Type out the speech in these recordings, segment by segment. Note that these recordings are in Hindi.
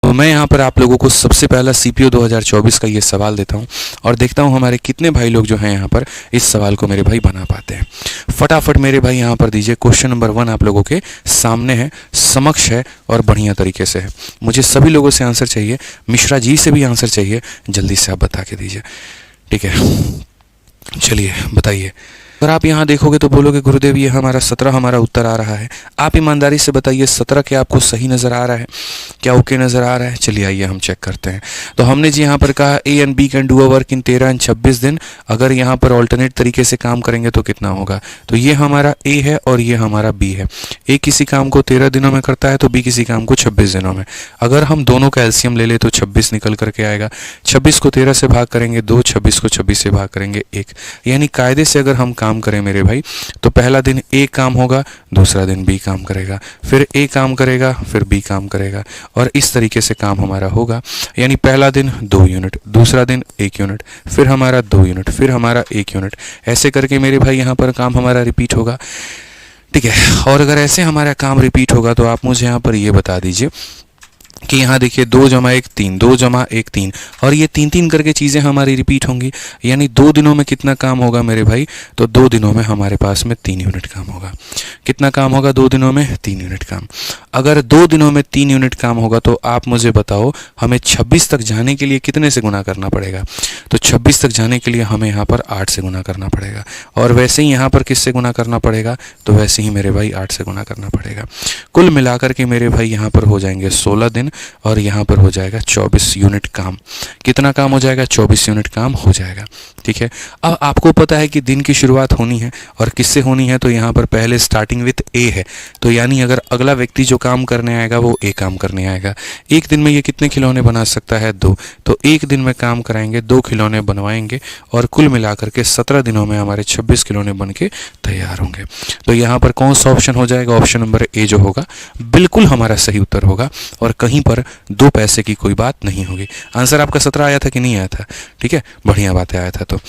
तो मैं यहाँ पर आप लोगों को सबसे पहला सीपीओ 2024 का ये सवाल देता हूँ और देखता हूँ हमारे कितने भाई लोग जो हैं यहाँ पर इस सवाल को मेरे भाई बना पाते हैं। फटाफट मेरे भाई यहाँ पर दीजिए। क्वेश्चन नंबर 1 आप लोगों के सामने है, समक्ष है और बढ़िया तरीके से है। मुझे सभी लोगों से आंसर चाहिए, मिश्रा जी से भी आंसर चाहिए, जल्दी से आप बता के दीजिए। ठीक है, चलिए बताइए। अगर आप यहाँ देखोगे तो बोलोगे गुरुदेव ये हमारा 17 हमारा उत्तर आ रहा है। आप ईमानदारी से बताइए 17 क्या आपको सही नज़र आ रहा है, क्या ओके नज़र आ रहा है? चलिए आइए हम चेक करते हैं। तो हमने जी यहाँ पर कहा A and B can do a work in 13 and 26 दिन। अगर यहाँ पर ऑल्टरनेट तरीके से काम करेंगे तो कितना होगा? तो ये हमारा ए है और ये हमारा बी है। ए किसी काम को 13 दिनों में करता है तो बी किसी काम को 26 दिनों में। अगर हम दोनों का एलसीएम ले ले तो 26 निकल करके आएगा। 26 को 13 से भाग करेंगे 2, 26 को 26 से भाग करेंगे 1। यानी कायदे से अगर हम काम करें मेरे भाई तो पहला दिन ए काम होगा, दूसरा दिन बी काम करेगा, फिर ए काम करेगा, फिर बी काम करेगा और इस तरीके से काम हमारा होगा। यानी पहला दिन 2 यूनिट, दूसरा दिन 1 यूनिट, फिर हमारा 2 यूनिट, फिर हमारा 1 यूनिट। ऐसे करके मेरे भाई यहाँ पर काम हमारा रिपीट होगा। ठीक है, और अगर ऐसे हमारा काम रिपीट होगा तो आप मुझे यहाँ पर ये बता दीजिए कि यहाँ देखिए 2 जमा 1 3, 2 जमा 1 3 और ये 3 करके चीज़ें हमारी रिपीट होंगी। यानी 2 दिनों में कितना काम होगा मेरे भाई? तो 2 दिनों में हमारे पास में 3 यूनिट काम होगा। कितना काम होगा 2 दिनों में? 3 यूनिट काम। अगर 2 दिनों में 3 यूनिट काम होगा तो आप मुझे बताओ हमें 26 तक जाने के लिए कितने से गुना करना पड़ेगा? तो 26 तक जाने के लिए हमें यहाँ पर 8 से गुना करना पड़ेगा। और वैसे ही यहाँ पर किससे गुना करना पड़ेगा? तो वैसे ही मेरे भाई 8 से गुना करना पड़ेगा। कुल मिलाकर के मेरे भाई यहाँ पर हो जाएंगे 16 दिन और यहाँ पर हो जाएगा 24 यूनिट काम। कितना काम हो जाएगा? 24 यूनिट काम हो जाएगा। ठीक है, अब आपको पता है कि दिन की शुरुआत होनी है और किससे होनी है? तो यहाँ पर पहले स्टार्टिंग विथ ए है। तो यानी अगर अगला व्यक्ति जो काम करने आएगा वो ए काम करने आएगा। एक दिन में ये कितने खिलौने बना सकता है? 2। तो एक दिन में काम कराएंगे, 2 खिलौने बनवाएंगे और कुल मिलाकर के 17 दिनों में हमारे 26 खिलौने बन के तैयार होंगे। तो यहाँ पर कौन सा ऑप्शन हो जाएगा? ऑप्शन नंबर ए जो होगा बिल्कुल हमारा सही उत्तर होगा और कहीं पर 2 पैसे की कोई बात नहीं होगी। आंसर आपका 17 आया था कि नहीं आया था? ठीक है, बढ़िया बात है, आया था। तो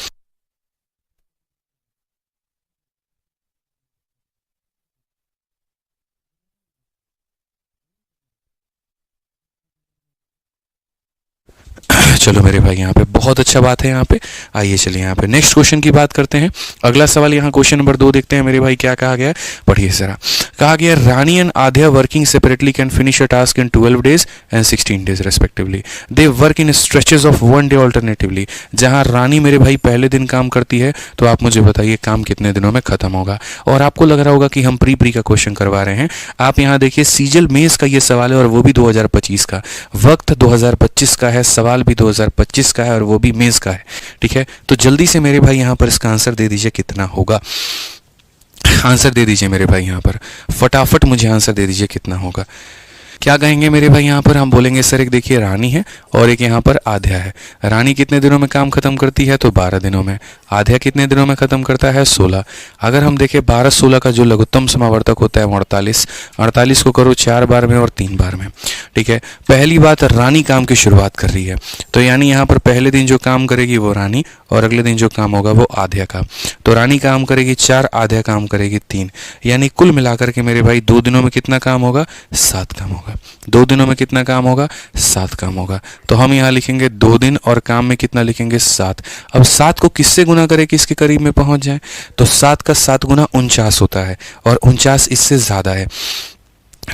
चलो मेरे भाई यहाँ पे बहुत अच्छा बात है। यहाँ पे आइए चलिए यहाँ पे नेक्स्ट क्वेश्चन की बात करते हैं। अगला सवाल यहाँ क्वेश्चन नंबर 2 देखते हैं मेरे भाई क्या कहा गया है। पढ़िए जरा। कहा गया Rani and Aadhya working separately can finish a task in 12 days and 16 days respectively. They work in stretches of 1 day alternatively. जहाँ रानी मेरे भाई पहले दिन काम करती है तो आप मुझे बताइए काम कितने दिनों में खत्म होगा। और आपको लग रहा होगा कि हम प्री का क्वेश्चन करवा रहे हैं। आप यहाँ देखिए सीजल मेज का ये सवाल है और वो भी 2025 का। वक्त 2025 का है, सवाल भी 2025 का है और वो भी मेज का है। ठीक है, तो जल्दी से मेरे भाई यहाँ पर इसका आंसर दे दीजिए कितना होगा। आंसर दे दीजिए मेरे भाई यहाँ पर, फटाफट मुझे आंसर दे दीजिए कितना होगा। क्या कहेंगे मेरे भाई यहाँ पर? हम बोलेंगे सर एक देखिए रानी है और एक यहाँ पर आध्या है। रानी कितने दिनों में काम खत्म करती है? तो 12 दिनों में। आध्या कितने दिनों में खत्म करता है? 16। अगर हम देखें 12-16 का जो लघुत्तम समावर्तक होता है 48। 48 को करो 4 बार में और 3 बार में। ठीक है, पहली बात रानी काम की शुरुआत कर रही है तो यानी यहाँ पर पहले दिन जो काम करेगी वो रानी और अगले दिन जो काम होगा वो आध्या का। तो रानी काम करेगी 4, आध्या काम करेगी 3। यानी कुल मिलाकर के मेरे भाई 2 दिनों में कितना काम होगा? 7 काम होगा। 2 दिनों में कितना काम होगा? 7 काम होगा। तो हम यहाँ लिखेंगे 2 दिन और काम में कितना लिखेंगे? 7। अब 7 को किससे गुना करें कि इसके करीब में पहुंच जाए? तो 7 का 7 गुना 49 होता है और 49 इससे ज़्यादा है।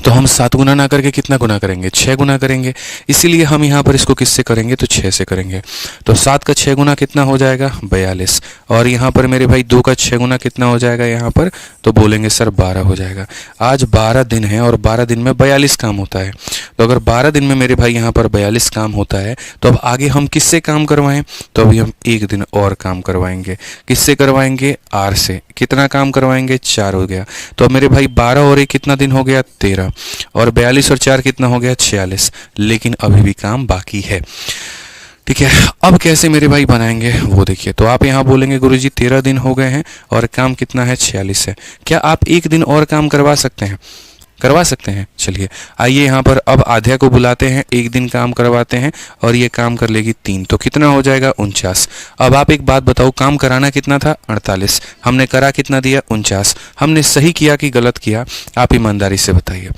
तो हम 7 गुना ना करके कितना गुना करेंगे? 6 गुना करेंगे। इसीलिए हम यहाँ पर इसको किससे करेंगे? तो 6 से करेंगे। तो 7 का 6 गुना कितना हो जाएगा? 42। और यहाँ पर मेरे भाई 2 का 6 गुना कितना हो जाएगा यहाँ पर? तो बोलेंगे सर 12 हो जाएगा। आज 12 दिन है और 12 दिन में 42 काम होता है। तो अगर 12 दिन में मेरे भाई यहाँ पर 42 काम होता है तो अब आगे हम किससे काम करवाएं? तो अभी हम 1 दिन और काम करवाएंगे। किससे करवाएंगे? आर से। कितना काम करवाएंगे? 4 हो गया। तो अब मेरे भाई 12 और 1 कितना दिन हो गया? 13। और 42 और 4 कितना हो गया? 46। लेकिन अभी भी काम बाकी है। ठीक है, अब कैसे मेरे भाई बनाएंगे वो देखिए। तो आप यहाँ बोलेंगे गुरुजी 13 दिन हो गए हैं और काम कितना है? 46 है। क्या आप 1 दिन और काम करवा सकते हैं? करवा सकते हैं। चलिए आइए यहाँ पर अब आध्या को बुलाते हैं, 1 दिन काम करवाते हैं और ये काम कर लेगी 3। तो कितना हो जाएगा? 49। अब आप एक बात बताओ, काम कराना कितना था? 48। हमने करा कितना दिया? 49। हमने सही किया कि गलत किया? आप ईमानदारी से बताइए।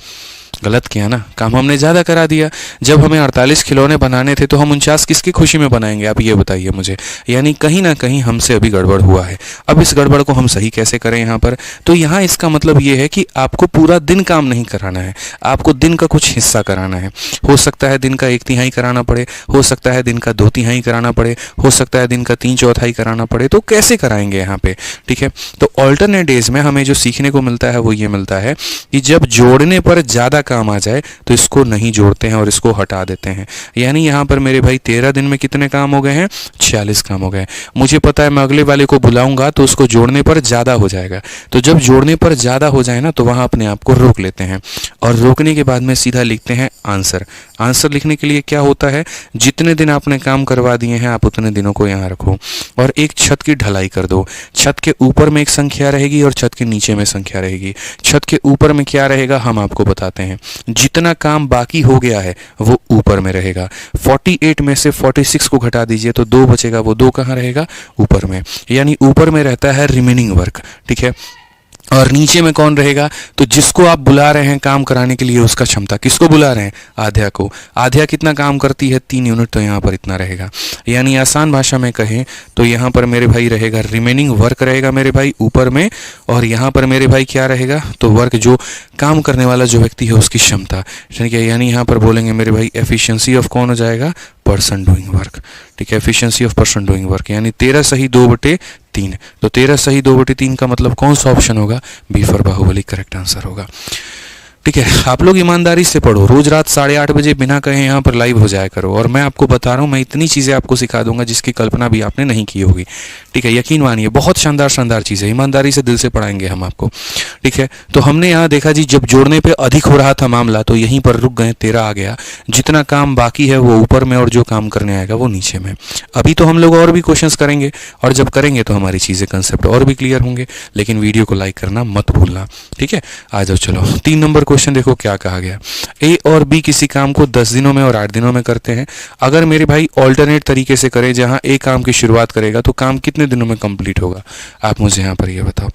गलत किया ना, काम हमने ज़्यादा करा दिया। जब हमें 48 खिलौने बनाने थे तो हम 49 किसकी खुशी में बनाएंगे, आप ये बताइए मुझे। यानी कहीं ना कहीं हमसे अभी गड़बड़ हुआ है। अब इस गड़बड़ को हम सही कैसे करें यहाँ पर, तो यहाँ इसका मतलब ये है कि आपको पूरा दिन काम नहीं कराना है, आपको दिन का कुछ हिस्सा कराना है। हो सकता है दिन का 1/3 कराना पड़े, हो सकता है दिन का 2/3 कराना पड़े, हो सकता है दिन का 3/4 कराना पड़े। तो कैसे कराएंगे यहाँ पे, ठीक है। तो ऑल्टरनेट डेज में हमें जो सीखने को मिलता है वो ये मिलता है कि जब जोड़ने पर ज़्यादा काम आ जाए तो इसको नहीं जोड़ते हैं और इसको हटा देते हैं। यानी यहाँ पर मेरे भाई 13 दिन में कितने काम हो गए हैं, 46 काम हो गए। मुझे पता है मैं अगले वाले को बुलाऊंगा तो उसको जोड़ने पर ज़्यादा हो जाएगा। तो जब जोड़ने पर ज़्यादा हो जाए ना तो वहाँ अपने आप को रोक लेते हैं और रोकने के बाद में सीधा लिखते हैं आंसर। आंसर लिखने के लिए क्या होता है, जितने दिन आपने काम करवा दिए हैं आप उतने दिनों को यहाँ रखो और एक छत की ढलाई कर दो। छत के ऊपर में एक संख्या रहेगी और छत के नीचे में संख्या रहेगी। छत के ऊपर में क्या रहेगा हम आपको बताते हैं। जितना काम बाकी हो गया है वो ऊपर में रहेगा। 48 में से 46 को घटा दीजिए तो 2 बचेगा, वो 2 कहाँ रहेगा, ऊपर में। यानी ऊपर में रहता है रिमेनिंग वर्क, ठीक है। और नीचे में कौन रहेगा, तो जिसको आप बुला रहे हैं काम कराने के लिए उसका क्षमता, किसको बुला रहे हैं, आध्या को। आध्या कितना काम करती है, 3 यूनिट, तो यहाँ पर इतना रहेगा। यानी आसान भाषा में कहें तो यहाँ पर मेरे भाई रहेगा रिमेनिंग वर्क रहेगा मेरे भाई ऊपर में, और यहाँ पर मेरे भाई क्या रहेगा, तो वर्क जो काम करने वाला जो व्यक्ति है उसकी क्षमता, ठीक है। यानी यहाँ पर बोलेंगे मेरे भाई एफिशिएंसी ऑफ कौन हो जाएगा, पर्सन डूइंग वर्क, ठीक है। Efficiency of person doing work यानी 13 सही 2/3। तो 13 सही 2/3 का मतलब कौन सा ऑप्शन होगा, B for Bahubali correct answer होगा। ठीक है, आप लोग ईमानदारी से पढ़ो, रोज रात 8:30 बजे बिना कहे यहाँ पर लाइव हो जाया करो। और मैं आपको बता रहा हूँ, मैं इतनी चीज़ें आपको सिखा दूंगा जिसकी कल्पना भी आपने नहीं की होगी। ठीक है, यकीन मानिए बहुत शानदार शानदार चीज़ें, ईमानदारी से दिल से पढ़ाएंगे हम आपको। ठीक है, तो हमने यहाँ देखा जी, जब जोड़ने पे अधिक हो रहा था मामला तो यहीं पर रुक गए, 13 आ गया। जितना काम बाकी है वो ऊपर में और जो काम करने आएगा वो नीचे में। अभी तो हम लोग और भी क्वेश्चंस करेंगे और जब करेंगे तो हमारी चीज़ें कंसेप्ट और भी क्लियर होंगे। लेकिन वीडियो को लाइक करना मत भूलना। ठीक है, आ जाओ चलो 3 नंबर क्वेश्चन देखो क्या कहा गया। ए और बी किसी काम को 10 दिनों में और 8 दिनों में करते हैं। अगर मेरे भाई ऑल्टरनेट तरीके से करें, जहां ए काम की शुरुआत करेगा तो काम कितने दिनों में कंप्लीट होगा, आप मुझे यहाँ पर ये बताओ।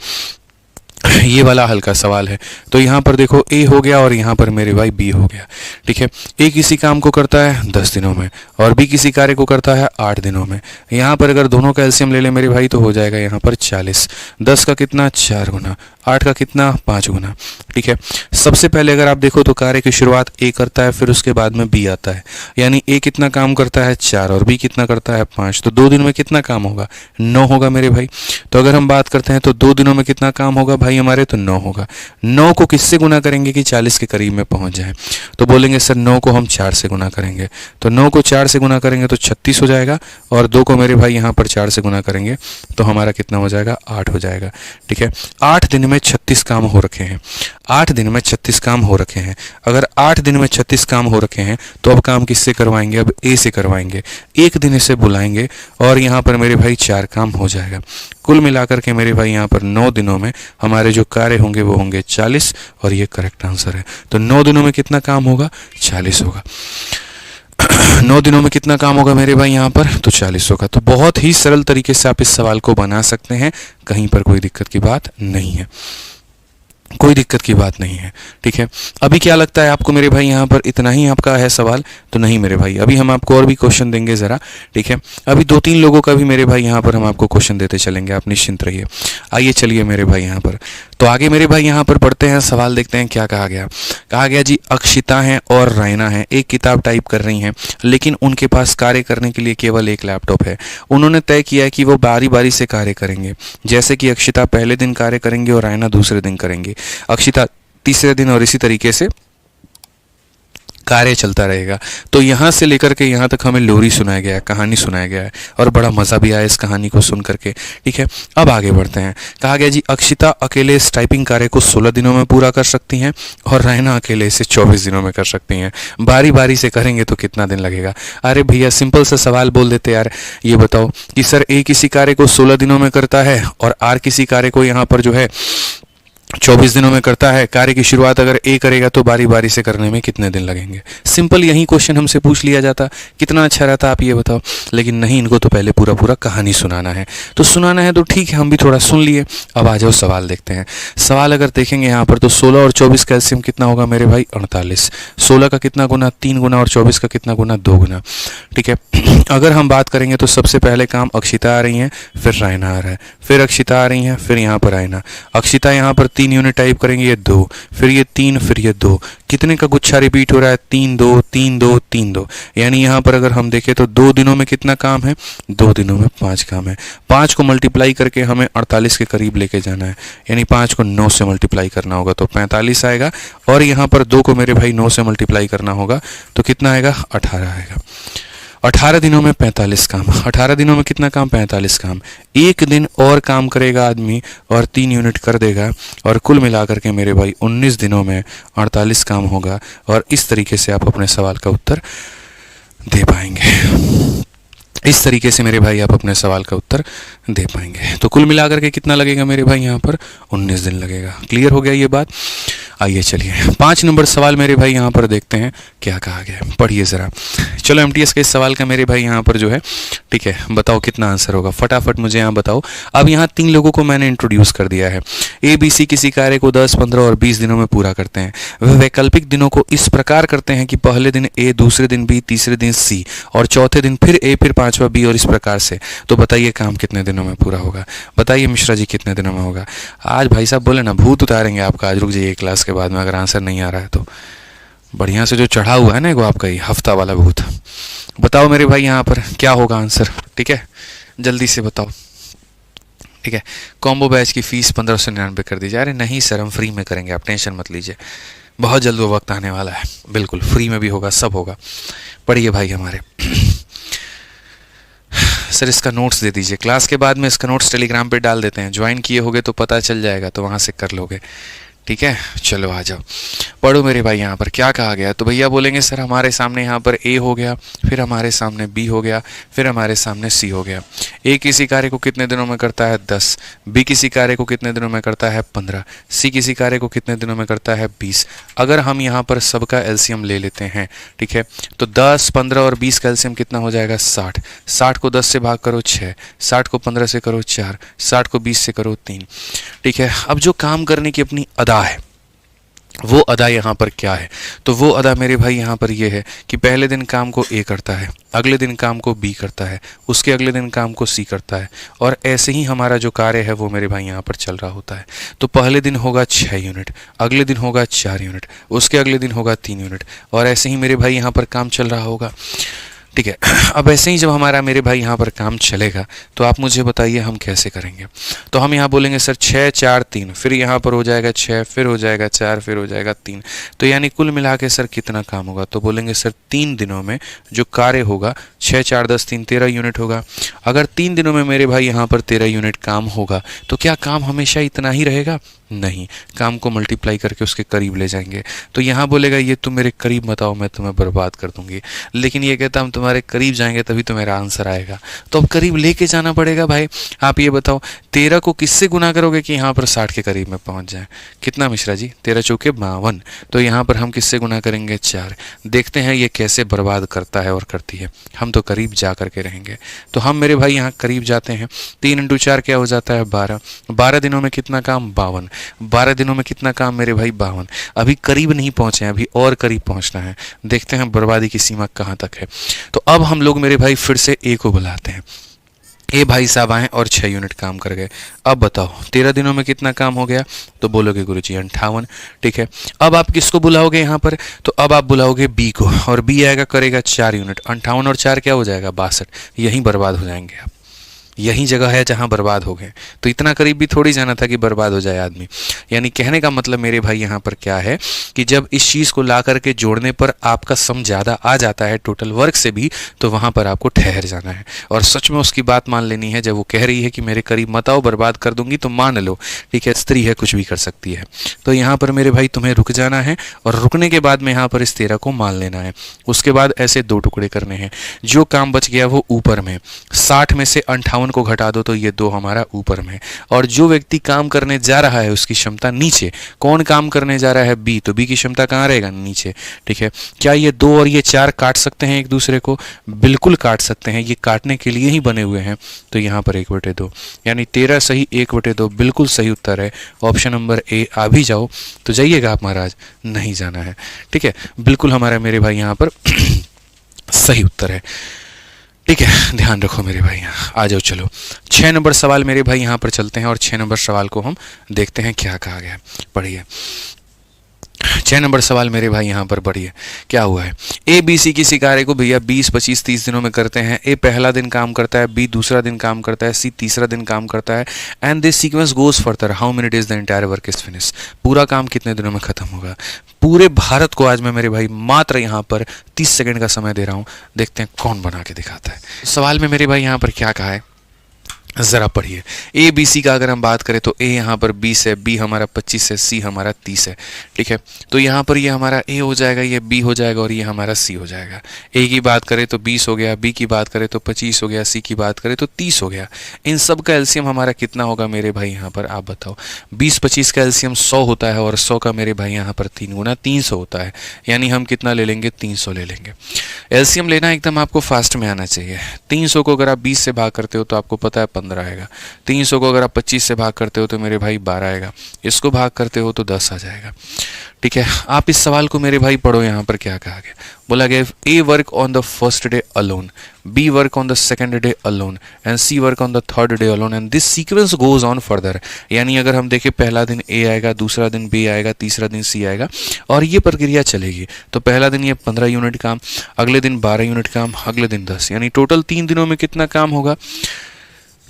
ये वाला हल्का सवाल है। तो यहाँ पर देखो ए हो गया और यहाँ पर मेरे भाई बी हो गया। ठीक है, ए किसी काम को करता है 10 दिनों में और बी किसी कार्य को करता है 8 दिनों में। यहाँ पर अगर दोनों का एलसीएम ले ले मेरे भाई तो हो जाएगा यहाँ पर 40। 10 का कितना, 4 गुना, 8 का कितना, 5 गुना। ठीक है, सबसे पहले अगर आप देखो तो कार्य की शुरुआत ए करता है, फिर उसके बाद में बी आता है। यानी ए कितना काम करता है 4 और बी कितना करता है 5। तो 2 दिन में कितना काम होगा, 9 होगा मेरे भाई। तो अगर हम बात करते हैं तो 2 दिनों में कितना काम होगा भाई हमारे, तो 9 होगा। 9 को किससे गुना करेंगे कि 40 के करीब में पहुंच जाए, तो बोलेंगे सर 9 को हम 4 से गुना करेंगे। तो 9 को 4 से गुना करेंगे तो 36 हो जाएगा और 2 को मेरे भाई यहाँ पर 4 से गुना करेंगे तो हमारा कितना हो जाएगा, 8 हो जाएगा। ठीक है, 8 दिन में 36 काम हो रखे हैं। 8 दिन में 36 काम हो रखे हैं। अगर 8 दिन में 36 काम हो रखे हैं तो अब काम किससे करवाएंगे, अब ए से करवाएंगे। एक दिन इसे बुलाएंगे और यहाँ पर मेरे भाई 4 काम हो जाएगा। कुल मिलाकर के मेरे भाई यहाँ पर 9 दिनों में हमारे जो कार्य होंगे वो होंगे 40 और ये करेक्ट आंसर है। तो 9 दिनों में कितना काम होगा, 40 होगा। 9 दिनों में कितना काम होगा मेरे भाई यहाँ पर, तो 40 होगा। तो बहुत ही सरल तरीके से आप इस सवाल को बना सकते हैं, कहीं पर कोई दिक्कत की बात नहीं है, कोई दिक्कत की बात नहीं है। ठीक है, अभी क्या लगता है आपको मेरे भाई, यहाँ पर इतना ही आपका है सवाल, तो नहीं मेरे भाई, अभी हम आपको और भी क्वेश्चन देंगे ज़रा। ठीक है, अभी 2-3 लोगों का भी मेरे भाई यहाँ पर हम आपको क्वेश्चन देते चलेंगे, आप निश्चिंत रहिए। आइए चलिए मेरे भाई यहाँ पर, तो आगे मेरे भाई यहाँ पर पढ़ते हैं, सवाल देखते हैं क्या कहा गया। कहा गया जी, अक्षिता हैं और रायना हैं, एक किताब टाइप कर रही हैं लेकिन उनके पास कार्य करने के लिए केवल एक लैपटॉप है। उन्होंने तय किया है कि वो बारी बारी से कार्य करेंगे, जैसे कि अक्षिता पहले दिन कार्य करेंगे और रायना दूसरे दिन करेंगे, अक्षिता तीसरे दिन, और इसी तरीके से कार्य चलता रहेगा। तो यहाँ से लेकर के यहाँ तक हमें लोरी सुनाया गया है, कहानी सुनाया गया है और बड़ा मज़ा भी आया इस कहानी को सुन करके। ठीक है, अब आगे बढ़ते हैं। कहा गया जी, अक्षिता अकेले इस टाइपिंग कार्य को 16 दिनों में पूरा कर सकती हैं और रायना अकेले इसे 24 दिनों में कर सकती हैं। बारी बारी से करेंगे तो कितना दिन लगेगा। अरे भैया सिंपल सा सवाल बोल देते यार, ये बताओ कि सर ए किसी कार्य को 16 दिनों में करता है और आर किसी कार्य को यहाँ पर जो है 24 दिनों में करता है। कार्य की शुरुआत अगर ए करेगा तो बारी बारी से करने में कितने दिन लगेंगे। सिंपल यही क्वेश्चन हमसे पूछ लिया जाता, कितना अच्छा रहता आप ये बताओ। लेकिन नहीं, इनको तो पहले पूरा पूरा कहानी सुनाना है। तो सुनाना है तो ठीक है, हम भी थोड़ा सुन लिए। अब आ जाओ सवाल देखते हैं। सवाल अगर देखेंगे यहाँ पर तो 16 और 24 का एलसीएम कितना होगा मेरे भाई? 48। 16 का कितना गुना? 3 गुना। और 24 का कितना गुना? 2 गुना। ठीक है। अगर हम बात करेंगे तो सबसे पहले काम अक्षिता आ रही हैं, फिर रायना आ रहा है, फिर अक्षिता आ रही हैं, फिर यहाँ पर रायना। अक्षिता यहाँ पर 3 यूनिट टाइप करेंगे, ये 2, फिर ये 3, फिर ये 2। कितने का गुच्छा रिपीट हो रहा है? 3 2 3 2 3 2। यानी यहाँ पर अगर हम देखें तो 2 दिनों में कितना काम है? 2 दिनों में 5 काम है। 5 को मल्टीप्लाई करके हमें 48 के करीब लेके जाना है। यानी 5 को 9 से मल्टीप्लाई करना होगा तो 45 आएगा। और यहाँ पर 2 को मेरे भाई 9 से मल्टीप्लाई करना होगा तो कितना आएगा? 18 आएगा। 18 दिनों में 45 काम। 18 दिनों में कितना काम? 45 काम। एक दिन और काम करेगा आदमी और 3 यूनिट कर देगा, और कुल मिलाकर के मेरे भाई 19 दिनों में 48 काम होगा। और इस तरीके से आप अपने सवाल का उत्तर दे पाएंगे। इस तरीके से मेरे भाई आप अपने सवाल का उत्तर दे पाएंगे। तो कुल मिलाकर के कितना लगेगा मेरे भाई? यहाँ पर 19 दिन लगेगा। क्लियर हो गया ये बात? आइए चलिए 5 नंबर सवाल मेरे भाई यहाँ पर देखते हैं क्या कहा गया है। पढ़िए ज़रा। चलो एमटीएस के इस सवाल का मेरे भाई यहाँ पर जो है, ठीक है, बताओ कितना आंसर होगा, फटाफट मुझे यहाँ बताओ। अब यहाँ 3 लोगों को मैंने इंट्रोड्यूस कर दिया है। ए बी सी किसी कार्य को 10, 15 और 20 दिनों में पूरा करते हैं। वह वैकल्पिक दिनों को इस प्रकार करते हैं कि पहले दिन ए, दूसरे दिन बी, तीसरे दिन सी और चौथे दिन फिर ए, फिर पांचवा बी और इस प्रकार से। तो बताइए काम कितने दिनों में पूरा होगा? बताइए मिश्रा जी कितने दिनों में होगा? आज भाई साहब बोले ना भूत उतारेंगे आपका, आज रुक जाइए क्लास के बाद में अगर आंसर नहीं आ रहा है तो। बढ़िया से जो चढ़ा हुआ है ना वो आपका ही हफ्ता वाला भूत। बताओ मेरे भाई यहाँ पर क्या होगा आंसर? ठीक है, जल्दी से बताओ। ठीक है, कॉम्बो बैच की फीस 1599 कर दीजिए। अरे नहीं सर, हम फ्री में करेंगे, आप टेंशन मत लीजिए, बहुत जल्द वो वक्त आने वाला है। बिल्कुल फ्री में भी होगा, सब होगा। पढ़िए भाई हमारे। सर इसका नोट्स दे दीजिए, क्लास के बाद में इसका नोट्स टेलीग्राम पे डाल देते हैं, ज्वाइन किए होगे तो पता चल जाएगा, तो वहाँ से कर लोगे। ठीक है, चलो आ जाओ, पढ़ो मेरे भाई। यहाँ पर क्या कहा गया? तो भैया बोलेंगे सर हमारे सामने यहाँ पर ए हो गया, फिर हमारे सामने बी हो गया, फिर हमारे सामने सी हो गया। ए किसी कार्य को कितने दिनों में करता है? 10। बी किसी कार्य को कितने दिनों में करता है? 15। सी किसी कार्य को कितने दिनों में करता है? 20। अगर हम यहाँ पर सबका एलसीएम ले लेते हैं, ठीक है, तो 10, 15 और 20 का एलसीएम कितना हो जाएगा? 60। 60 को 10 से भाग करो 6, 60 को 15 से करो 4, 60 को 20 से करो 3। ठीक है, अब जो काम करने की अपनी अदा है वो अदा यहाँ पर क्या है? तो वो अदा मेरे भाई यहाँ पर ये है कि पहले दिन काम को ए करता है, अगले दिन काम को बी करता है, उसके अगले दिन काम को सी करता है, और ऐसे ही हमारा जो कार्य है वो मेरे भाई यहाँ पर चल रहा होता है। तो पहले दिन होगा 6 यूनिट, अगले दिन होगा 4 यूनिट, उसके अगले दिन होगा 3 यूनिट, और ऐसे ही मेरे भाई यहाँ पर काम चल रहा होगा। ठीक है, अब ऐसे ही जब हमारा मेरे भाई यहाँ पर काम चलेगा तो आप मुझे बताइए हम कैसे करेंगे। तो हम यहाँ बोलेंगे सर 6 4 3, फिर यहाँ पर हो जाएगा 6, फिर हो जाएगा 4, फिर हो जाएगा 3। तो यानी कुल मिला के सर कितना काम होगा? तो बोलेंगे सर 3 दिनों में जो कार्य होगा 6 4 10 3 13 यूनिट होगा। अगर 3 दिनों में मेरे भाई यहाँ पर 13 यूनिट काम होगा तो क्या काम हमेशा इतना ही रहेगा? नहीं, काम को मल्टीप्लाई करके उसके करीब ले जाएंगे। तो यहाँ बोलेगा ये तुम मेरे करीब मत आओ, मैं तुम्हें बर्बाद कर दूंगी। लेकिन ये कहता हम तुम्हारे करीब जाएंगे तभी तो मेरा आंसर आएगा। तो अब करीब लेके जाना पड़ेगा भाई। आप ये बताओ 13 को किससे गुना करोगे कि यहाँ पर 60 के करीब में पहुँच जाए? कितना मिश्रा जी? 13 चौके 52। तो यहाँ पर हम किससे गुना करेंगे? 4। देखते हैं ये कैसे बर्बाद करता है और करती है। हम तो करीब जा करके रहेंगे। तो हम मेरे भाई यहाँ करीब जाते हैं। 3 × 4 क्या हो जाता है? 12। 12 दिनों में कितना काम? 52। 12 दिनों में कितना काम मेरे भाई? 52। अभी करीब नहीं पहुंचे हैं, अभी और करीब पहुंचना है। देखते हैं बर्बादी की सीमा कहां तक है। तो अब हम लोग मेरे भाई फिर से ए को बुलाते हैं। ए भाई साहब आए और 6 यूनिट काम कर गए। अब बताओ 13 दिनों में कितना काम हो गया? तो बोलोगे गुरुजी 58। ठीक है, अब आप किसको बुलाओगे यहाँ पर? तो अब आप बुलाओगे बी को, और बी आएगा करेगा 4 यूनिट। 58 और 4 क्या हो जाएगा? 62। यहीं बर्बाद हो जाएंगे आप। यही जगह है जहां बर्बाद हो गए। तो इतना करीब भी थोड़ी जाना था कि बर्बाद हो जाए आदमी। यानी कहने का मतलब मेरे भाई यहाँ पर क्या है कि जब इस चीज़ को ला करके जोड़ने पर आपका सम ज़्यादा आ जाता है टोटल वर्क से भी, तो वहाँ पर आपको ठहर जाना है और सच में उसकी बात मान लेनी है। जब वो कह रही है कि मेरे करीब मत आओ बर्बाद कर दूंगी, तो मान लो, ठीक है, स्त्री है कुछ भी कर सकती है। तो यहाँ पर मेरे भाई तुम्हें रुक जाना है, और रुकने के बाद में यहाँ पर इस 13 को मान लेना है। उसके बाद ऐसे 2 टुकड़े करने हैं। जो काम बच गया वो ऊपर में 60 में से 58 51 को घटा दो तो ये 2 हमारा ऊपर में है। और जो व्यक्ति काम करने जा रहा है उसकी क्षमता नीचे। कौन काम करने जा रहा है? बी। तो बी की क्षमता कहाँ रहेगा? नीचे। ठीक है, क्या ये 2 और ये 4 काट सकते हैं एक दूसरे को? बिल्कुल काट सकते हैं, ये काटने के लिए ही बने हुए हैं। तो यहाँ पर 1/2 यानी 13 सही 1/2 बिल्कुल सही उत्तर है। Option number A. आ भी जाओ तो जाइएगा आप महाराज, नहीं जाना है। ठीक है, बिल्कुल हमारा मेरे भाई यहाँ पर सही उत्तर है। ठीक है, ध्यान रखो मेरे भाई। आ जाओ, चलो 6 नंबर सवाल मेरे भाई यहाँ पर चलते हैं और 6 नंबर सवाल को हम देखते हैं क्या कहा गया है। पढ़िए 6 नंबर सवाल मेरे भाई यहाँ पर पढ़िए क्या हुआ है। ए बी सी किसी कार्य को भैया 20, 25, 30 दिनों में करते हैं। ए पहला दिन काम करता है, बी दूसरा दिन काम करता है, सी तीसरा दिन काम करता है। And this sequence goes further, how many days the entire work is finish. पूरा काम कितने दिनों में खत्म होगा। पूरे भारत को आज मैं मेरे भाई मात्र यहाँ पर 30 सेकेंड का समय दे रहा हूँ, देखते हैं कौन बना के दिखाता है। सवाल में मेरे भाई यहाँ पर क्या कहा है जरा पढ़िए। ए बी सी का अगर हम बात करें तो ए यहाँ पर 20 है, बी हमारा 25 है, सी हमारा 30 है। ठीक है, तो यहाँ पर ये हमारा ए हो जाएगा, ये बी हो जाएगा और ये हमारा सी हो जाएगा। ए की बात करें तो 20 हो गया, बी की बात करें तो 25 हो गया, सी की बात करें तो 30 हो गया। इन सब का एलसीएम हमारा कितना होगा मेरे भाई यहाँ पर, आप बताओ। 20-25 का एलसीएम 100 होता है और 100 का मेरे भाई यहाँ पर 3 गुना 300 होता है। यानी हम कितना ले लेंगे? 300 ले लेंगे। एलसीएम लेना एकदम आपको फास्ट में आना चाहिए। 300 को अगर आप 20 से भाग करते हो तो आपको पता है 15 आएगा। 300 को अगर आप 25 से भाग करते हो तो मेरे भाई 12 आएगा। इसको भाग करते हो तो 10 आ जाएगा। ठीक है, आप इस सवाल को मेरे भाई पढ़ो। यहाँ पर क्या कहा गया? बोला गया A work on the first day alone, B work on the second day alone and C work on the third day alone and this sequence goes on further. यानी अगर हम देखें पहला दिन ए आएगा, दूसरा दिन बी आएगा, तीसरा दिन सी आएगा और ये प्रक्रिया चलेगी। तो पहला दिन ये 15 यूनिट काम, अगले दिन 12 यूनिट काम, अगले दिन 10, यानी टोटल 3 दिनों में कितना काम होगा?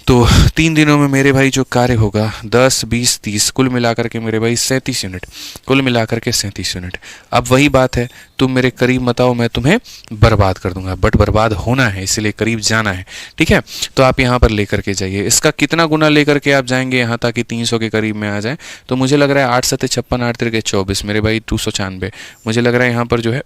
तो 3 दिनों में मेरे भाई जो कार्य होगा 10, 20, 30 कुल मिलाकर के मेरे भाई 37 यूनिट, कुल मिलाकर के 37 यूनिट। अब वही बात है, तुम मेरे करीब मत आओ, मैं तुम्हें बर्बाद कर दूंगा। बट बर्बाद होना है इसलिए करीब जाना है। ठीक है, तो आप यहाँ पर लेकर के जाइए। इसका कितना गुना लेकर के आप जाएंगे यहाँ ताकि 300 के करीब में आ जाए? तो मुझे लग रहा है 8 7 56, 8 3 24 मेरे भाई 296। मुझे लग रहा है यहाँ पर जो है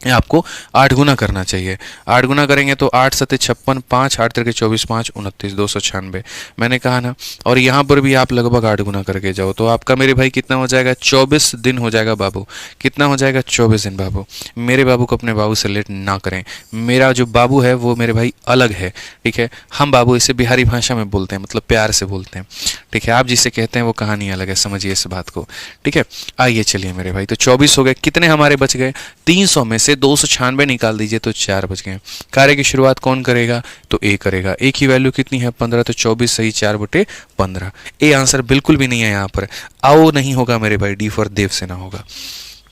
आपको 8 गुना करना चाहिए। 8 गुना करेंगे तो 8 7 56, 5 8 3 24, 5 29, 296 मैंने कहा ना। और यहाँ पर भी आप लगभग 8 गुना करके जाओ तो आपका मेरे भाई कितना हो जाएगा? 24 दिन हो जाएगा बाबू। कितना हो जाएगा? 24 दिन बाबू। मेरे बाबू को अपने बाबू से लेट ना करें। मेरा जो बाबू है वो मेरे भाई अलग है। ठीक है, हम बाबू इसे बिहारी भाषा में बोलते हैं, मतलब प्यार से बोलते हैं। ठीक है, आप जिसे कहते हैं वो कहानी अलग है, समझिए इस बात को। ठीक है, आइए चलिए मेरे भाई। तो 24 हो गए, कितने हमारे बच गए? 300 में से 296 निकाल दीजिए तो 4 बच गए। कार्य की शुरुआत कौन करेगा? तो ए करेगा। ए की वैल्यू कितनी है? 15। तो 24 सही 4/15। ए आंसर बिल्कुल भी नहीं है यहाँ पर। आओ नहीं होगा मेरे भाई, डी फॉर देव सेना होगा।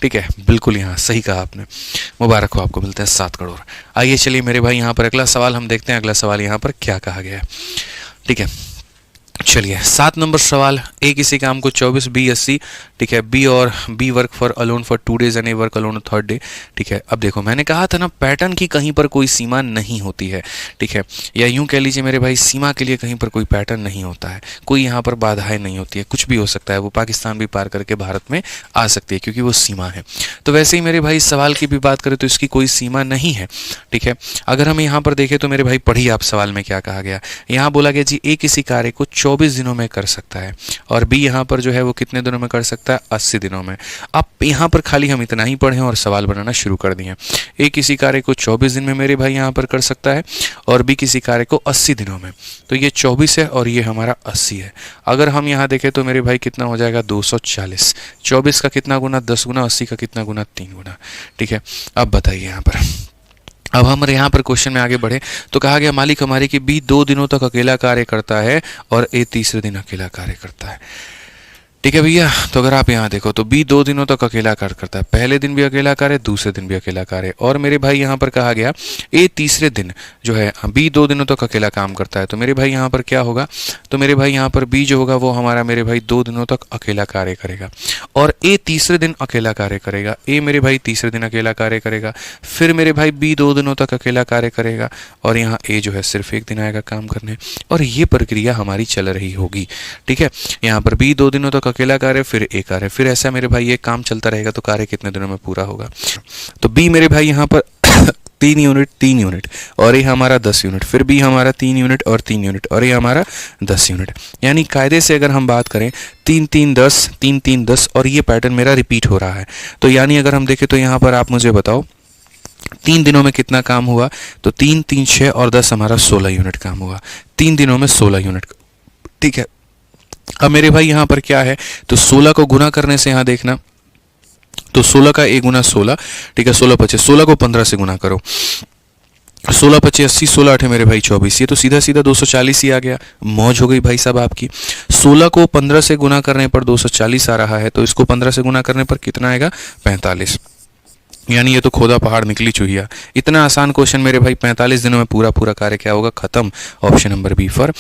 ठीक है, बिल्कुल यहाँ सही कहा आपने, मुबारक हो आपको, मिलता है 7 करोड़। आइए चलिए मेरे भाई यहाँ पर अगला सवाल हम देखते हैं। अगला सवाल यहाँ पर क्या कहा गया है। ठीक है, चलिए 7 नंबर सवाल। ए किसी काम को 24, बी 80। ठीक है, बी और B work for alone for 2 days and A work alone third day. ठीक है, अब देखो मैंने कहा था ना पैटर्न की कहीं पर कोई सीमा नहीं होती है। ठीक है, या यूं कह लीजिए मेरे भाई सीमा के लिए कहीं पर कोई पैटर्न नहीं होता है, कोई यहाँ पर बाधाएं नहीं होती है, कुछ भी हो सकता है। वो पाकिस्तान भी पार करके भारत में आ सकती है क्योंकि वो सीमा है। तो वैसे ही मेरे भाई सवाल की भी बात करें तो इसकी कोई सीमा नहीं है। ठीक है, अगर हम यहाँ पर देखें तो मेरे भाई पढ़िए आप सवाल में क्या कहा गया। यहाँ बोला गया जी ए किसी कार्य को 24 दिनों में कर सकता है और बी यहाँ पर जो है वो कितने दिनों में कर सकता है? 80 दिनों में। अब यहाँ पर खाली हम इतना ही पढ़ें और सवाल बनाना शुरू कर दिए। ए किसी कार्य को 24 दिन में मेरे भाई यहाँ पर कर सकता है और बी किसी कार्य को 80 दिनों में। तो ये 24 है और ये हमारा 80 है। अगर हम यहाँ देखें तो मेरे भाई कितना हो जाएगा? 240। 24 का कितना गुना? 10 गुना। 80 का कितना गुना? 3 गुना। ठीक है, अब बताइए यहाँ पर। अब हम यहाँ पर क्वेश्चन में आगे बढ़े तो कहा गया मालिक हमारे की बी 2 दिनों तक अकेला कार्य करता है और ए तीसरे दिन अकेला कार्य करता है। ठीक है भैया, तो अगर आप यहाँ देखो तो बी 2 दिनों तक अकेला कार्य करता है। पहले दिन भी अकेला कार्य, दूसरे दिन भी अकेला कार्य। और मेरे भाई यहाँ पर कहा गया ए तीसरे दिन जो है बी 2 दिनों तक अकेला काम करता है। तो मेरे भाई यहाँ पर क्या होगा? तो मेरे भाई यहाँ पर बी जो होगा वो हमारा मेरे भाई 2 दिनों तक अकेला कार्य करेगा और ए तीसरे दिन अकेला कार्य करेगा। ए मेरे भाई तीसरे दिन अकेला कार्य करेगा, फिर मेरे भाई बी 2 दिनों तक अकेला कार्य करेगा और यहाँ ए जो है सिर्फ 1 दिन आएगा काम करने और ये प्रक्रिया हमारी चल रही होगी। ठीक है, यहाँ पर बी 2 दिनों तक अकेला कार्य, फिर ए कार्य, फिर ऐसा मेरे भाई ये काम चलता रहेगा। तो कार्य कितने दिनों में पूरा होगा? तो बी मेरे भाई यहाँ पर 3 यूनिट 3 यूनिट, और ये हमारा 10 यूनिट, फिर भी हमारा 3 यूनिट और 3 यूनिट, और ये हमारा 10 यूनिट। यानी कायदे से अगर हम बात करें 3 3 10 3 3 10, और ये पैटर्न मेरा रिपीट हो रहा है। तो यानी अगर हम देखें तो यहाँ पर आप मुझे बताओ 3 दिनों में कितना काम हुआ, तो 3 3 6 और 10 हमारा 16 यूनिट काम हुआ, 3 दिनों में 16 यूनिट। ठीक है, अब मेरे भाई यहाँ पर क्या है, तो 16 को गुना करने से यहाँ देखना, तो 16 का एक गुना 16, ठीक है, 16 25, 16 को 15 से गुना करो, 16 25 80, 16 8 मेरे भाई 24, ये तो सीधा सीधा 240 ही आ गया। मौज हो गई भाई साहब आपकी। 16 को 15 से गुना करने पर 240 आ रहा है, तो इसको 15 से गुना करने पर कितना आएगा, 45। यानी ये तो खोदा पहाड़ निकली चुहिया। इतना आसान क्वेश्चन मेरे भाई, 45 दिनों में पूरा पूरा कार्य क्या होगा, खत्म। ऑप्शन नंबर बी फॉर,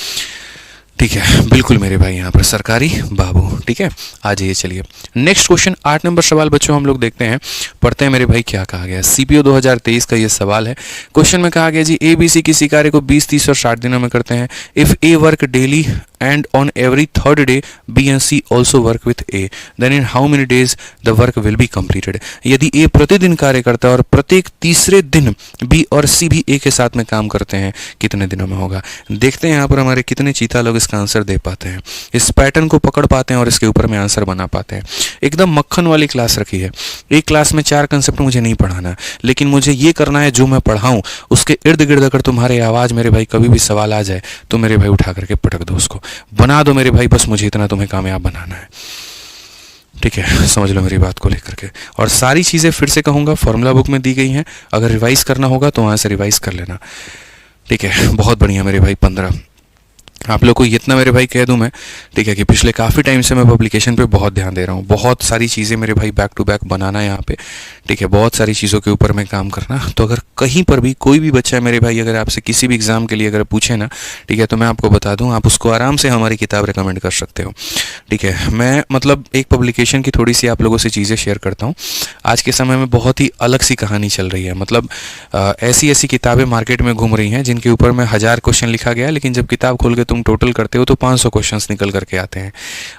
ठीक है, बिल्कुल मेरे भाई यहाँ पर सरकारी बाबू। ठीक है, आ जाइए चलिए नेक्स्ट क्वेश्चन, 8 नंबर सवाल बच्चों हम लोग देखते हैं, पढ़ते हैं मेरे भाई क्या कहा गया। सीपीओ 2023 का ये सवाल है। क्वेश्चन में कहा गया जी, एबीसी किसी कार्य को 20 30 और 60 दिनों में करते हैं। If A work daily and on every third day B and C also work with A, then in how many days the work will be completed। यदि A प्रतिदिन कार्य करता है और प्रत्येक तीसरे दिन B और C भी A के साथ में काम करते हैं, कितने दिनों में होगा। देखते हैं यहाँ पर हमारे कितने चीता लोग इसका आंसर दे पाते हैं, इस पैटर्न को पकड़ पाते हैं और इसके ऊपर में आंसर बना पाते हैं। एकदम मक्खन वाली क्लास रखी है। एक क्लास में 4 कंसेप्ट मुझे नहीं पढ़ाना, लेकिन मुझे ये करना है जो मैं पढ़ाऊँ उसके इर्द गिर्द अगर तुम्हारे आवाज़ मेरे भाई कभी भी सवाल आ जाए तो मेरे भाई उठा करके पटक दो, उसको बना दो मेरे भाई, बस मुझे इतना तुम्हें कामयाब बनाना है। ठीक है, समझ लो मेरी बात को लेकर के। और सारी चीज़ें फिर से कहूँगा, फॉर्मूला बुक में दी गई हैं, अगर रिवाइज करना होगा तो वहाँ से रिवाइज कर लेना। ठीक है, बहुत बढ़िया मेरे भाई। 15 आप लोग को इतना मेरे भाई कह दूं मैं, ठीक है, कि पिछले काफ़ी टाइम से मैं पब्लिकेशन पे बहुत ध्यान दे रहा हूँ। बहुत सारी चीज़ें मेरे भाई बैक टू बैक बनाना यहाँ पे, ठीक है, बहुत सारी चीज़ों के ऊपर में काम करना। तो अगर कहीं पर भी कोई भी बच्चा मेरे भाई अगर आपसे किसी भी एग्ज़ाम के लिए अगर पूछे ना, ठीक है, तो मैं आपको बता दूँ, आप उसको आराम से हमारी किताब रिकमेंड कर सकते हो। ठीक है, मैं मतलब एक पब्लिकेशन की थोड़ी सी आप लोगों से चीज़ें शेयर करता हूँ। आज के समय में बहुत ही अलग सी कहानी चल रही है। मतलब ऐसी ऐसी किताबें मार्केट में घूम रही हैं जिनके ऊपर में 1000 क्वेश्चन लिखा गया है, लेकिन जब किताब खोल के तुम टोटल करते हो तो 500 क्वेश्चंस निकल करके आते हैं।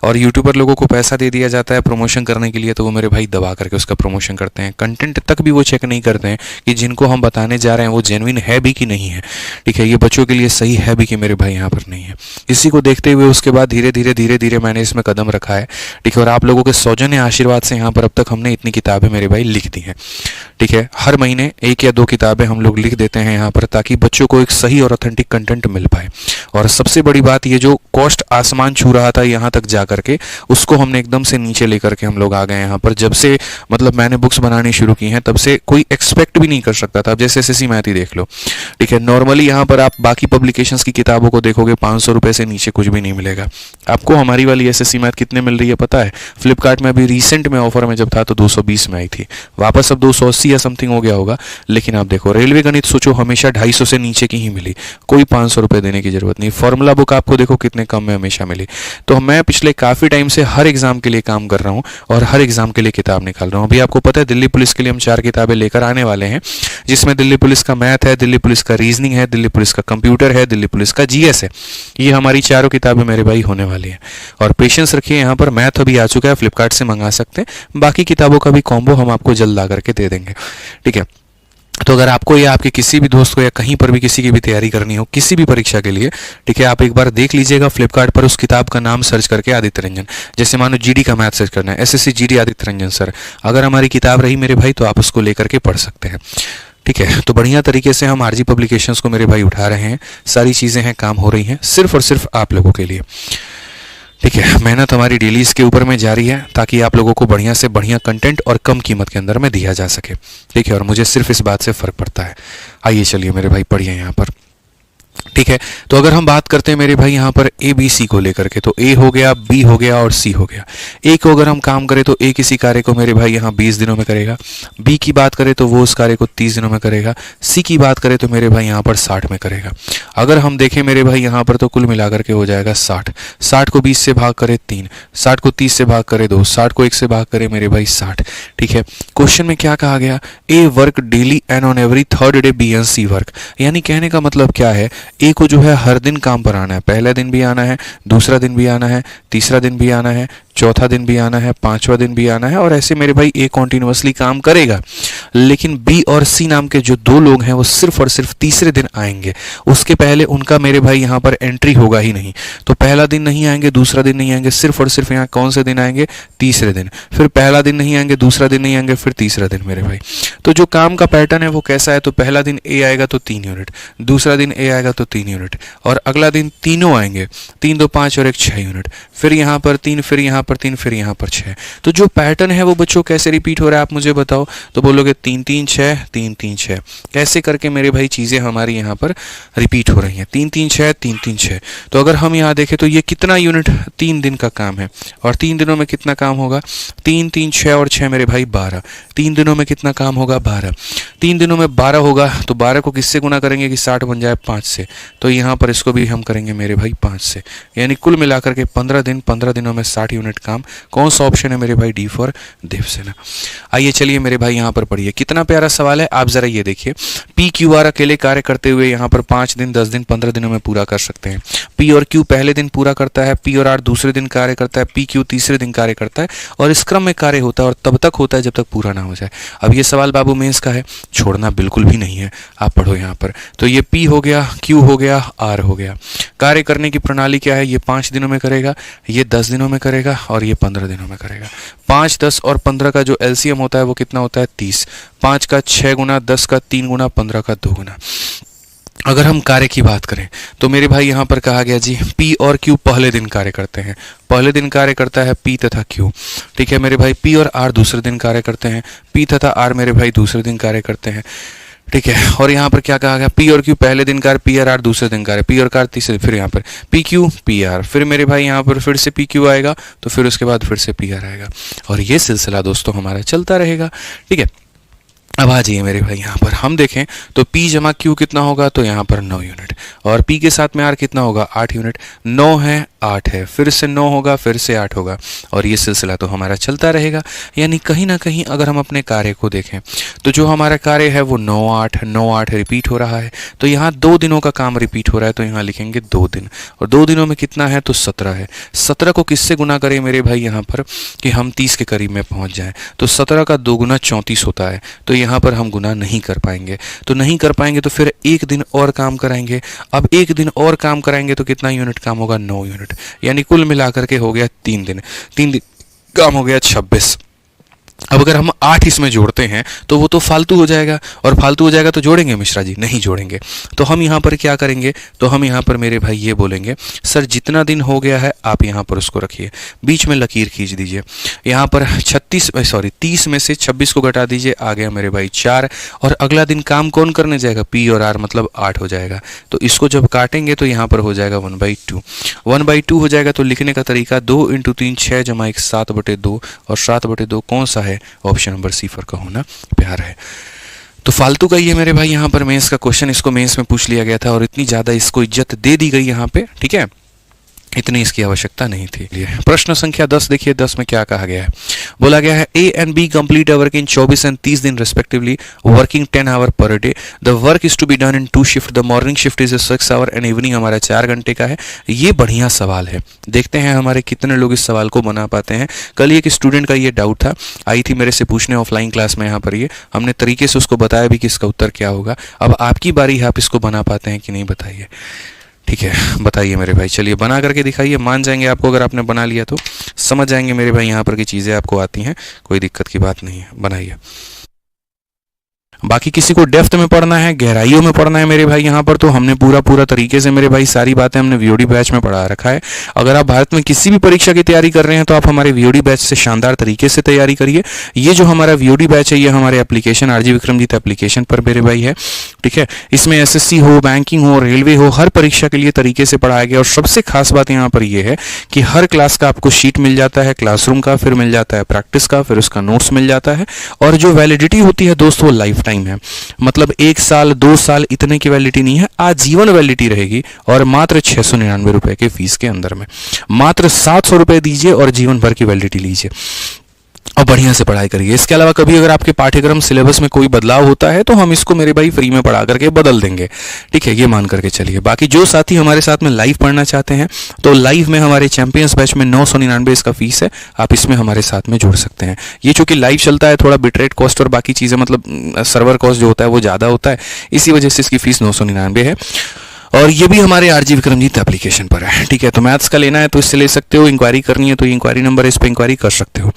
और यूट्यूबर लोगों को पैसा दे दिया जाता है प्रमोशन करने के लिए, तो वो मेरे भाई दबा करके उसका प्रमोशन करते हैं। कंटेंट तक भी वो चेक नहीं करते हैं कि जिनको हम बताने जा रहे हैं वो जेन्युइन है भी कि नहीं है। ठीक है, ये बच्चों के लिए सही है भी कि मेरे भाई यहाँ पर नहीं है। इसी को देखते हुए उसके बाद धीरे धीरे मैंने इसमें कदम रखा है। ठीक है, और आप लोगों के सौजन्य आशीर्वाद से यहाँ पर अब तक हमने इतनी किताबें मेरे भाई लिख दी हैं। ठीक है, हर महीने 1 या 2 किताबें हम लोग लिख देते हैं यहाँ पर, ताकि बच्चों को एक सही और ऑथेंटिक कंटेंट मिल पाए। और सबसे बड़ी बात, ये जो कॉस्ट आसमान छू रहा था यहाँ तक जा करके, उसको हमने एकदम से नीचे लेकर के हम लोग आ गए यहाँ पर। जब से मतलब मैंने बुक्स बनानी शुरू की हैं तब से कोई एक्सपेक्ट भी नहीं कर सकता था। अब जैसे एसएससी मैथ ही देख लो। ठीक है, नॉर्मली यहाँ पर आप बाकी पब्लिकेशंस की किताबों को देखोगे 500 रुपये से नीचे कुछ भी नहीं मिलेगा आपको। हमारी वाली एसएससी मैथ कितने मिल रही है पता है? फ्लिपकार्ट में अभी रिसेंट में ऑफर में जब था तो 220 में आई थी, वापस अब 280 या समथिंग हो गया होगा। लेकिन आप देखो, रेलवे गणित सोचो हमेशा 250 से नीचे की ही मिली, कोई 500 रुपये देने की जरूरत नहीं। फॉर्मूला बुक आपको देखो कितने कम में हमेशा मिली। तो मैं पिछले काफ़ी टाइम से हर एग्जाम के लिए काम कर रहा हूँ और हर एग्जाम के लिए किताब निकाल रहा हूँ। अभी आपको पता है दिल्ली पुलिस के लिए हम 4 किताबें लेकर आने वाले हैं, जिसमें दिल्ली पुलिस का मैथ है, दिल्ली पुलिस का रीजनिंग है, दिल्ली पुलिस का कंप्यूटर है, दिल्ली पुलिस का जीएस है। ये हमारी 4 किताबें मेरे भाई होने वाली हैं। और पेशेंस रखिए, यहाँ पर मैथ अभी आ चुका है, फ्लिपकार्ट से मंगा सकते हैं। बाकी किताबों का भी कॉम्बो हम आपको जल्द ला करके दे देंगे। ठीक है, तो अगर आपको या आपके किसी भी दोस्त को या कहीं पर भी किसी की भी तैयारी करनी हो किसी भी परीक्षा के लिए, ठीक है, आप एक बार देख लीजिएगा फ्लिपकार्ट पर उस किताब का नाम सर्च करके, आदित्य रंजन। जैसे मानो जीडी का मैथ सर्च करना है, SSC GD Aditya Ranjan sir, अगर हमारी किताब रही मेरे भाई तो आप उसको लेकर के पढ़ सकते हैं। ठीक है, तो बढ़िया तरीके से हम आरजी पब्लिकेशंस को मेरे भाई उठा रहे हैं। सारी चीज़ें हैं, काम हो रही हैं सिर्फ और सिर्फ आप लोगों के लिए। ठीक है, मेहनत हमारी डेली इसके ऊपर में जारी है, ताकि आप लोगों को बढ़िया से बढ़िया कंटेंट और कम कीमत के अंदर में दिया जा सके। ठीक है, और मुझे सिर्फ इस बात से फ़र्क पड़ता है। आइए चलिए मेरे भाई पढ़िए यहाँ पर। ठीक है, तो अगर हम बात करते हैं मेरे भाई यहाँ पर ए बी सी को लेकर के, तो ए हो गया, बी हो गया और सी हो गया। ए को अगर हम काम करें तो ए किसी कार्य को मेरे भाई यहाँ 20 दिनों में करेगा। बी की बात करें तो वो उस कार्य को 30 दिनों में करेगा। सी की बात करें तो मेरे भाई यहाँ पर 60 में करेगा। अगर हम देखें मेरे भाई यहाँ पर तो कुल मिलाकर के हो जाएगा 60। 60 को 20 से भाग करे 3, 60 को 30 से भाग करे 2, 60 को 1 से भाग करे मेरे भाई 60। ठीक है, क्वेश्चन में क्या कहा गया? A work daily and on every third day B and C work. यानी कहने का मतलब क्या है, ए को जो है हर दिन काम पर आना है। पहले दिन भी आना है, दूसरा दिन भी आना है, तीसरा दिन भी आना है, चौथा दिन भी आना है, पांचवा दिन भी आना है, और ऐसे मेरे भाई ए कॉन्टिन्यूसली काम करेगा। लेकिन बी और सी नाम के जो दो लोग हैं वो सिर्फ और सिर्फ तीसरे दिन आएंगे, उसके पहले उनका मेरे भाई यहाँ पर एंट्री होगा ही नहीं। तो पहला दिन नहीं आएंगे, दूसरा दिन नहीं आएंगे, सिर्फ और सिर्फ यहाँ कौन से दिन आएंगे, तीसरे दिन। फिर पहला दिन नहीं आएंगे, दूसरा दिन नहीं आएंगे, फिर तीसरा दिन मेरे भाई। तो जो काम का पैटर्न है वो कैसा है, तो पहला दिन ए आएगा तो 3 यूनिट, दूसरा दिन ए आएगा तो 3 यूनिट, और अगला दिन तीनों आएंगे, 3 2 5 और 1 6 यूनिट, फिर यहाँ पर 3, फिर यहाँ पर 3, फिर यहाँ पर 6। तो जो पैटर्न है वो बच्चों कैसे रिपीट हो रहा है आप मुझे बताओ। तो बोलोगे 3 3 6 3 3 6, कैसे करके मेरे भाई चीज़ें हमारी यहाँ पर रिपीट हो रही हैं, 3 3 6 3 3 6। तो अगर हम यहाँ देखें तो ये कितना यूनिट, 3 दिन का काम है, और 3 दिनों में कितना काम होगा, 3 3 6 और 6 मेरे भाई 12। 3 दिनों में कितना काम होगा, 12। 3 दिनों में 12 होगा, तो 12 को किससे गुना करेंगे कि 60 बन जाए 5 से। तो यहाँ पर इसको भी हम करेंगे मेरे भाई 5 से, यानी कुल मिलाकर के 15 दिन, 15 दिनों में 60 यूनिट काम। कौन सा ऑप्शन है मेरे भाई, डी फॉर देवसेना। आइए चलिए मेरे भाई यहाँ पर पढ़िए, कितना प्यारा सवाल है। आप जरा ये देखिए, पी क्यू आर अकेले कार्य करते हुए यहाँ पर 5 दिन, 10 दिन, 15 दिनों में पूरा कर सकते हैं। पी और क्यू पहले दिन पूरा करता है, पी और आर दूसरे दिन कार्य करता है, पी क्यू तीसरे दिन कार्य करता है, और इस क्रम में कार्य होता है और तब तक होता है जब तक पूरा ना हो जाए। अब ये सवाल बाबू मेंस का है, छोड़ना बिल्कुल भी नहीं है, आप पढ़ो यहाँ पर। तो ये पी हो गया, क्यू हो गया, आर हो गया। कार्य करने की प्रणाली क्या है, ये 5 दिनों में करेगा, ये 10 दिनों में करेगा, और ये 15 दिनों में करेगा। 5, 10 और 15 का जो एलसीएम होता है वो कितना होता है, 30। 5 का 6 गुना, 10 का 3 गुना, 15 का 2 गुना। अगर हम कार्य की बात करें तो मेरे भाई यहाँ पर कहा गया जी, P और Q पहले दिन कार्य करते हैं, पहले दिन कार्य करता है P तथा Q, ठीक है मेरे भाई। P और R दूसरे दिन कार्य करते हैं, P तथा R मेरे भाई दूसरे दिन कार्य करते हैं, ठीक है। और यहाँ पर क्या कहा गया, P और Q पहले दिन कार्य, P और R दूसरे दिन कार्य, P और R तीसरे, फिर यहाँ पर PQ PR, फिर मेरे भाई यहाँ पर फिर से PQ आएगा, तो फिर उसके बाद फिर से PR आएगा, और ये सिलसिला दोस्तों हमारा चलता रहेगा, ठीक है। अब आ जाइए मेरे भाई यहाँ पर हम देखें तो P जमा Q कितना होगा, तो यहाँ पर 9 यूनिट, और P के साथ में R कितना होगा, 8 यूनिट। 9 है, 8 है, फिर से 9 होगा, फिर से 8 होगा, और ये सिलसिला तो हमारा चलता रहेगा। यानी कहीं ना कहीं अगर हम अपने कार्य को देखें तो जो हमारा कार्य है वो 9 8 9 8 रिपीट हो रहा है। तो यहाँ 2 दिनों का काम रिपीट हो रहा है, तो यहाँ लिखेंगे 2 दिन, और 2 दिनों में कितना है, तो 17 है। 17 को किससे गुना करें मेरे भाई यहाँ पर कि हम 30 के करीब में पहुँच जाएँ, तो 17 का 2 गुना 34 होता है, तो यहाँ पर हम गुना नहीं कर पाएंगे। तो नहीं कर पाएंगे तो फिर 1 दिन और काम कराएंगे। अब 1 दिन और काम कराएंगे तो कितना यूनिट काम होगा, 9 यूनिट, यानी कुल मिलाकर के हो गया 3 दिन, 3 दिन काम हो गया 26। अब अगर हम 8 इसमें जोड़ते हैं तो वो तो फालतू हो जाएगा, और फालतू हो जाएगा तो जोड़ेंगे मिश्रा जी, नहीं जोड़ेंगे। तो हम यहाँ पर क्या करेंगे, तो हम यहाँ पर मेरे भाई ये बोलेंगे, सर जितना दिन हो गया है आप यहाँ पर उसको रखिए, बीच में लकीर खींच दीजिए। यहाँ पर 30 में से 26 को घटा दीजिए, आ गया मेरे भाई 4, और अगला दिन काम कौन करने जाएगा, P और R, मतलब 8 हो जाएगा। तो इसको जब काटेंगे तो यहाँ पर हो जाएगा 1/2, 1/2 हो जाएगा। तो लिखने का तरीका 2 × 3 6 जमा 1 7/2, और 7/2 कौन सा है, ऑप्शन नंबर सी फॉर का होना प्यार है। तो फालतू का ये मेरे भाई यहाँ पर मेंस का क्वेश्चन, इसको मेंस में पूछ लिया गया था, और इतनी ज़्यादा इसको इज्जत दे दी गई यहाँ पे, ठीक है, इतनी इसकी आवश्यकता नहीं थी। प्रश्न संख्या 10 देखिए, 10 में क्या कहा गया है, बोला गया है A and B complete a work in 24 and 30 दिन respectively, working 10 hour per day. The work is to be done in 2 shift. The morning shift is a 6 hour and evening हमारा 4 घंटे का है। ये बढ़िया सवाल है, देखते हैं हमारे कितने लोग इस सवाल को बना पाते हैं। कल एक स्टूडेंट का ये डाउट था, आई थी मेरे से पूछने ऑफलाइन क्लास में, यहाँ पर ये हमने तरीके से उसको बताया भी कि इसका उत्तर क्या होगा। अब आपकी बारी है, आप इसको बना पाते हैं कि नहीं बताइए, ठीक है बताइए मेरे भाई। चलिए बना करके दिखाइए, मान जाएंगे आपको, अगर आपने बना लिया तो समझ जाएंगे मेरे भाई यहाँ पर की चीज़ें आपको आती हैं, कोई दिक्कत की बात नहीं है, बनाइए। बाकी किसी को डेप्थ में पढ़ना है, गहराइयों में पढ़ना है मेरे भाई यहाँ पर, तो हमने पूरा तरीके से मेरे भाई सारी बातें हमने वीओडी बैच में पढ़ा रखा है। अगर आप भारत में किसी भी परीक्षा की तैयारी कर रहे हैं तो आप हमारे वीओडी बैच से शानदार तरीके से तैयारी करिए। ये जो हमारा वीओडी बैच है ये हमारे एप्लीकेशन आरजी विक्रमजीत एप्लीकेशन पर मेरे भाई है, ठीक है। इसमें एसएससी हो, बैंकिंग हो, रेलवे हो, हर परीक्षा के लिए तरीके से पढ़ाया गया। और सबसे खास बात यहाँ पर यह है कि हर क्लास का आपको शीट मिल जाता है, क्लासरूम का, फिर मिल जाता है प्रैक्टिस का, फिर उसका नोट्स मिल जाता है। और जो वैलिडिटी होती है दोस्तों वो लाइफ टाइम है, मतलब 1 साल 2 साल इतने की वैलिडिटी नहीं है, आजीवन वैलिडिटी रहेगी। और मात्र 699 रुपए के फीस के अंदर में, मात्र 700 रुपए दीजिए और जीवन भर की वैलिडिटी लीजिए। और बढ़िया से पढ़ाई करिए। इसके अलावा कभी अगर आपके पाठ्यक्रम सिलेबस में कोई बदलाव होता है तो हम इसको मेरे भाई फ्री में पढ़ा करके बदल देंगे, ठीक है, ये मान करके चलिए। बाकी जो साथी हमारे साथ में लाइव पढ़ना चाहते हैं तो लाइव में हमारे चैंपियंस बैच में 999 इसका फीस है, आप इसमें हमारे साथ में जुड़ सकते हैं। ये चूंकि लाइव चलता है, थोड़ा बिटरेट कॉस्ट और बाकी चीज़ें मतलब सर्वर कॉस्ट जो होता है वो ज़्यादा होता है, इसी वजह से इसकी फीस 999 है। और ये भी हमारे आरजी विक्रमजीत एप्लीकेशन पर है, ठीक है। तो मैथ्स का लेना है तो इससे ले सकते हो, इंक्वायरी करनी है तो ये इंक्वायरी नंबर है, इस पर इंक्वायरी कर सकते हो।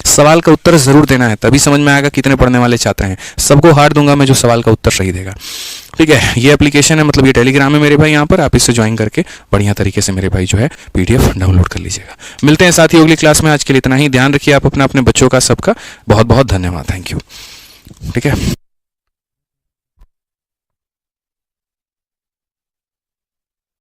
सवाल का उत्तर जरूर देना है, तभी समझ में आएगा कितने पढ़ने वाले छात्र हैं। सबको हार दूंगा मैं जो सवाल का उत्तर सही देगा, ठीक है। ये एप्लीकेशन है, मतलब ये टेलीग्राम है मेरे भाई, यहाँ पर आप इससे ज्वाइन करके बढ़िया तरीके से मेरे भाई जो है PDF डाउनलोड कर लीजिएगा। मिलते हैं साथियों अगली क्लास में, आज के लिए इतना ही। ध्यान रखिए आप अपना, अपने बच्चों का, सबका बहुत बहुत धन्यवाद, थैंक यू, ठीक है।